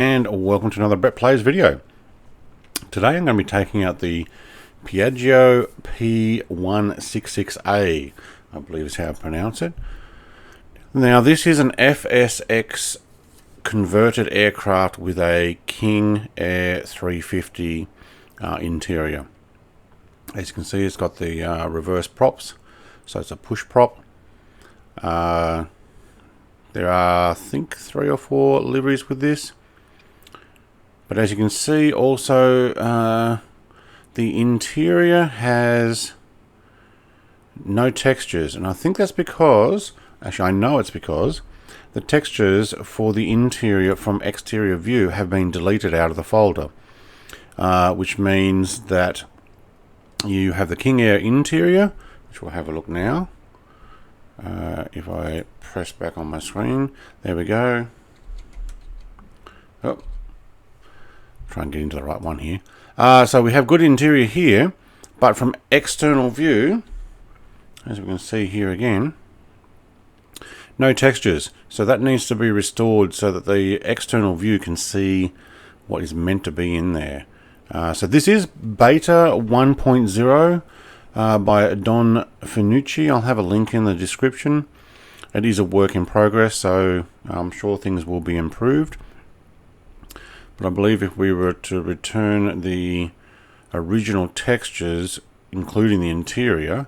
And welcome to another Brett Plays video. Today I'm going to be taking out the Piaggio P-166A, I believe is how I pronounce it. Now this is an FSX converted aircraft with a King Air 350 interior. As you can see, it's got the reverse props, so it's a push prop. There are, I think, 3 or 4 liveries with this. But as you can see, also the interior has no textures, and I think that's because, actually I know it's because, the textures for the interior from exterior view have been deleted out of the folder, which means that you have the King Air interior, which we'll have a look now. If I press back on my screen, there we go. Oh. Try and get into the right one here. So we have good interior here, but from external view, as we can see here again, no textures. So that needs to be restored so that the external view can see what is meant to be in there. So this is beta 1.0 by Don Finucci. I'll have a link in the description. It is a work in progress, so I'm sure things will be improved. But I believe if we were to return the original textures, including the interior,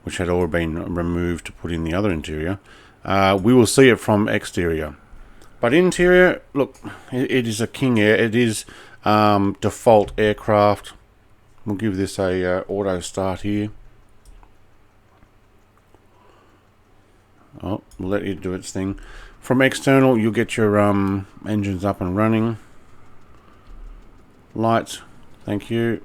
which had already been removed to put in the other interior, we will see it from exterior. But interior, look, it is a King Air. It is default aircraft. We'll give this a auto start here. Oh, we'll let it do its thing. From external, you'll get your engines up and running. Lights, thank you.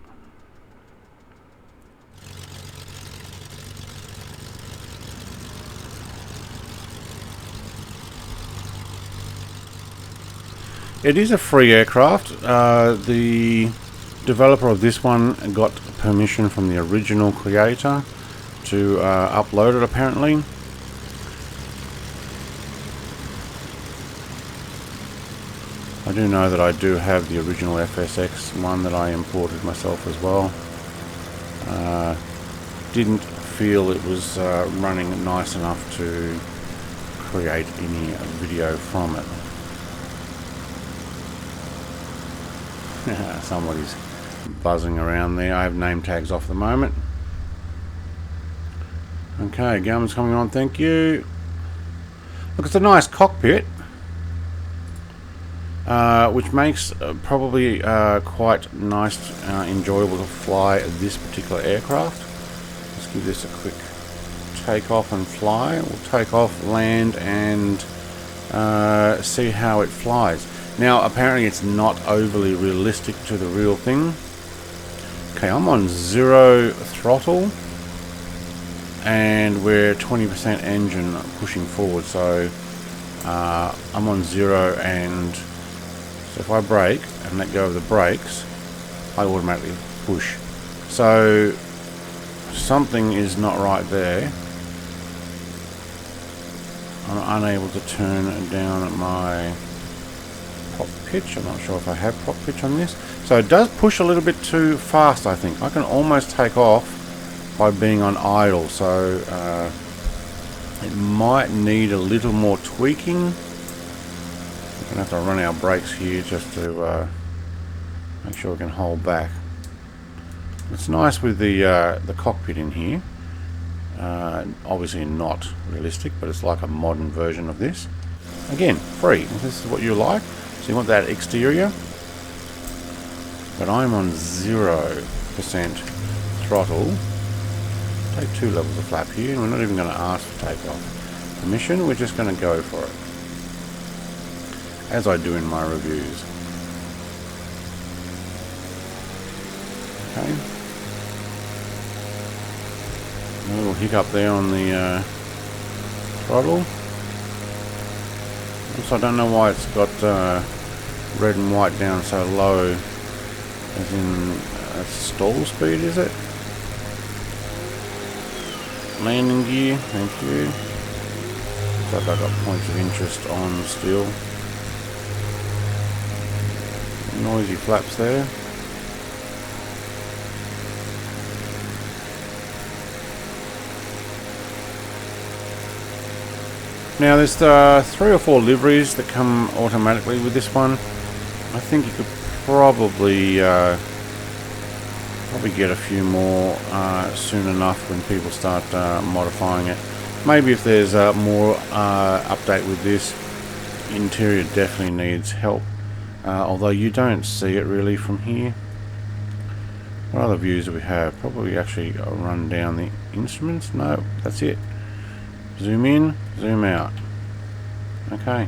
It is a free aircraft. The developer of this one got permission from the original creator to upload it, apparently. I do know that I do have the original FSX one that I imported myself as well. Didn't feel it was running nice enough to create any video from it. Somebody's buzzing around there. I have name tags off at the moment. Okay, Garmin's coming on, thank you. Look, it's a nice cockpit. Which makes probably quite nice, enjoyable to fly this particular aircraft. Let's give this a quick take off and fly. We'll take off, land, and see how it flies. Now, apparently it's not overly realistic to the real thing. Okay, I'm on 0 throttle, and we're 20% engine pushing forward, so I'm on 0, and so if I brake and let go of the brakes, I automatically push. So something is not right there. I'm unable to turn down my prop pitch. I'm not sure if I have prop pitch on this. So it does push a little bit too fast, I think. I can almost take off by being on idle, so it might need a little more tweaking. We're going to have to run our brakes here just to make sure we can hold back. It's nice with the cockpit in here. Obviously not realistic, but it's like a modern version of this. Again, free. If this is what you like. So you want that exterior. But I'm on 0% throttle. Take 2 levels of flap here, and we're not even going to ask for takeoff permission. We're just going to go for it, as I do in my reviews. Okay. A little hiccup there on the throttle. Also, I don't know why it's got red and white down so low, as in stall speed, is it? Landing gear, thank you. Looks like I've got points of interest on still. noisy flaps there. Now there's 3 or 4 liveries that come automatically with this one. I think you could probably get a few more soon enough when people start modifying it. Maybe if there's more update with this. Interior definitely needs help, although you don't see it really from here. What other views do we have? Probably actually run down the instruments. No, that's it. Zoom in, zoom out. Okay.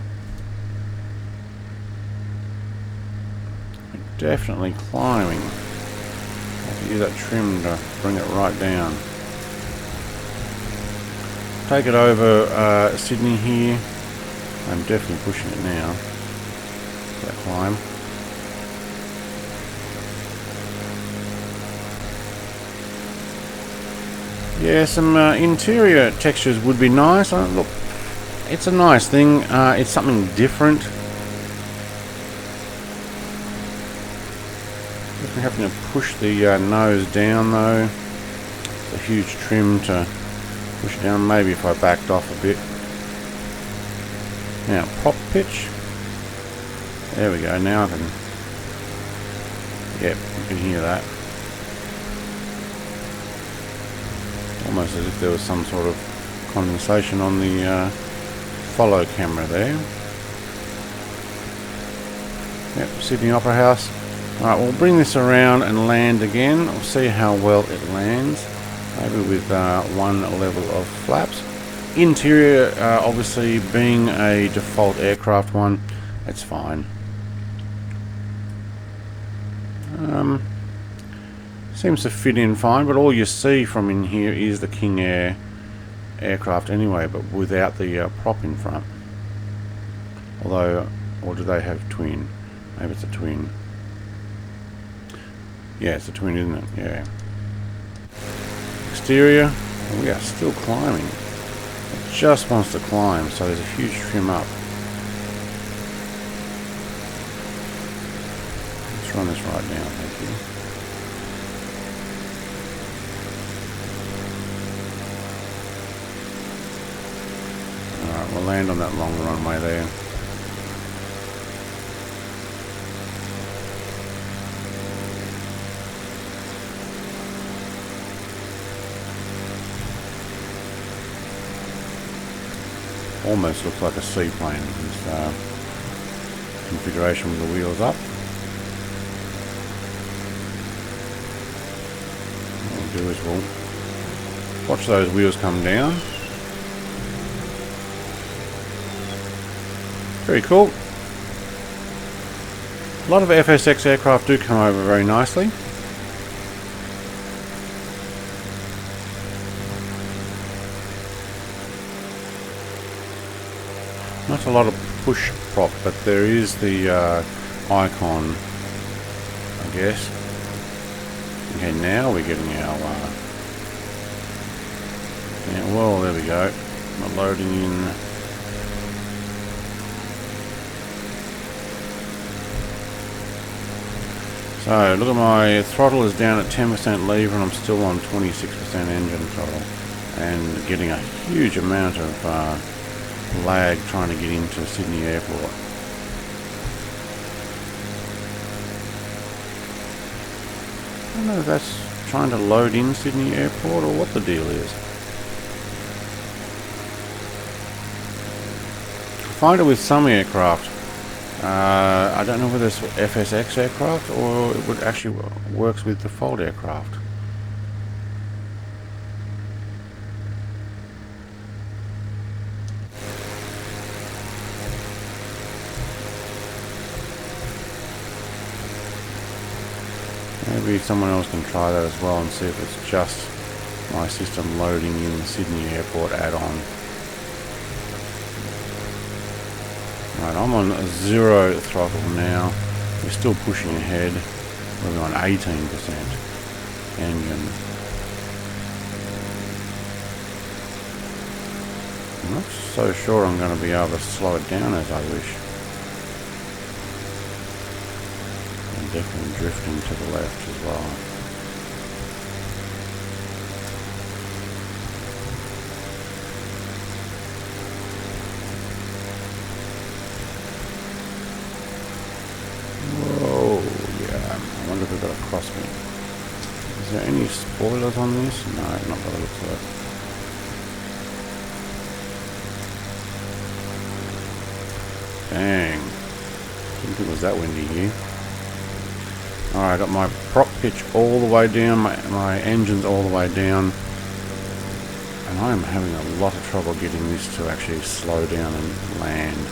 We're definitely climbing. Have to use that trim to bring it right down. Take it over Sydney here. I'm definitely pushing it now. That climb. Yeah, some interior textures would be nice. Look, it's a nice thing. It's something different. Definitely having to push the nose down though. It's a huge trim to push down. Maybe if I backed off a bit. Now, pop pitch. There we go. Now I can. Yep, you can hear that. Almost as if there was some sort of condensation on the follow camera there. Yep, Sydney Opera House. Alright, we'll bring this around and land again. We'll see how well it lands. Maybe with one level of flaps. Interior, obviously being a default aircraft one, it's fine. Seems to fit in fine, but all you see from in here is the King Air aircraft anyway, but without the prop in front. Although, or do they have twin? Maybe it's a twin. Yeah, it's a twin, isn't it? Yeah. Exterior, we are still climbing. It just wants to climb, so there's a huge trim up. Let's run this right now, thank you. Alright, we'll land on that long runway there. Almost looks like a seaplane. This configuration with the wheels up. What we'll do is we'll watch those wheels come down. Very cool. A lot of FSX aircraft do come over very nicely. Not a lot of push prop, but there is the icon, I guess. Okay, now we're getting our... yeah, well, there we go. We're loading in... So, look at my throttle is down at 10% lever and I'm still on 26% engine throttle. And getting a huge amount of... lag trying to get into Sydney Airport. I don't know if that's trying to load in Sydney Airport or what the deal is. I find it with some aircraft. I don't know whether it's FSX aircraft or it would actually works with default aircraft. Maybe someone else can try that as well and see if it's just my system loading in the Sydney Airport add-on. Right, I'm on 0 throttle now. We're still pushing ahead. We're on 18% engine. I'm not so sure I'm going to be able to slow it down as I wish. Definitely drifting to the left as well. Whoa, yeah. I wonder if we've got a crosswind. Is there any spoilers on this? No, not by the looks of it. Dang. Didn't think it was that windy here. Alright, I got my prop pitch all the way down, my engine's all the way down. And I am having a lot of trouble getting this to actually slow down and land.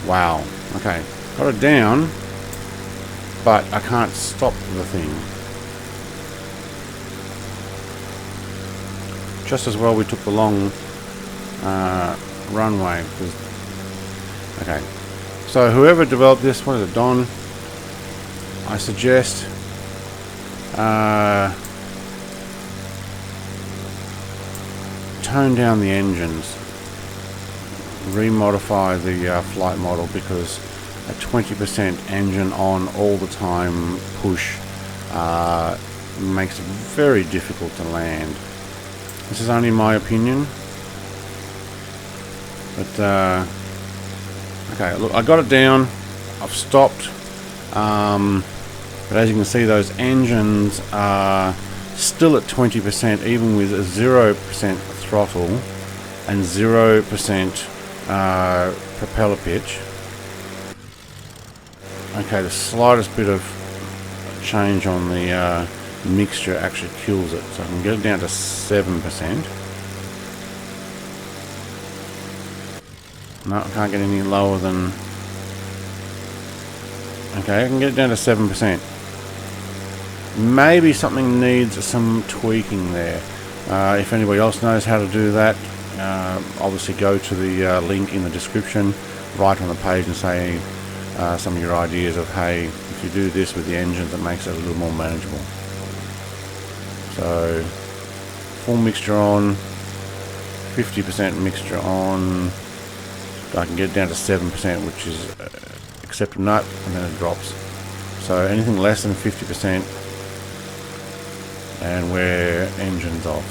Wow. Okay. Got it down, but I can't stop the thing. Just as well we took the long runway. Okay. So whoever developed this, what is it, Don? I suggest tone down the engines, remodify the flight model, because a 20% engine on all the time push makes it very difficult to land. This is only my opinion, but okay, look, I got it down, I've stopped, but as you can see, those engines are still at 20% even with a 0% throttle and 0% propeller pitch. Okay, the slightest bit of change on the mixture actually kills it, so I can get it down to 7%. No, I can't get any lower than... Okay, I can get it down to 7%. Maybe something needs some tweaking there. If anybody else knows how to do that, obviously go to the link in the description, write on the page and say some of your ideas of, hey, if you do this with the engine, that makes it a little more manageable. So, full mixture on, 50% mixture on, I can get it down to 7%, which is accept a nut, and then it drops. So anything less than 50%, and we're engines off.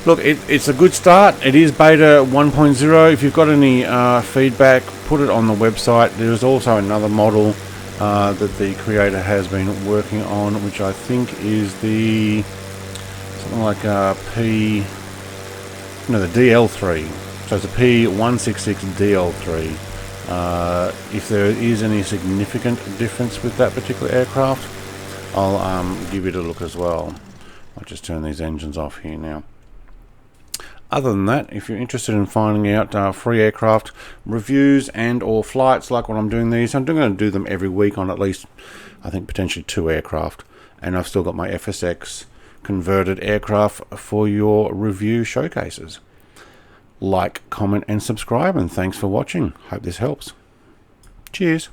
Look, it's a good start. It is beta 1.0. If you've got any feedback, put it on the website. There's also another model that the creator has been working on, which I think is the something like the DL3. So it's a P-166 DL3. If there is any significant difference with that particular aircraft, I'll give it a look as well. I'll just turn these engines off here now. Other than that, if you're interested in finding out free aircraft reviews and or flights like what I'm doing these, I'm going to do them every week on at least, I think, potentially 2 aircraft. And I've still got my FSX converted aircraft for your review showcases. Like, comment and subscribe, and thanks for watching. Hope this helps. Cheers.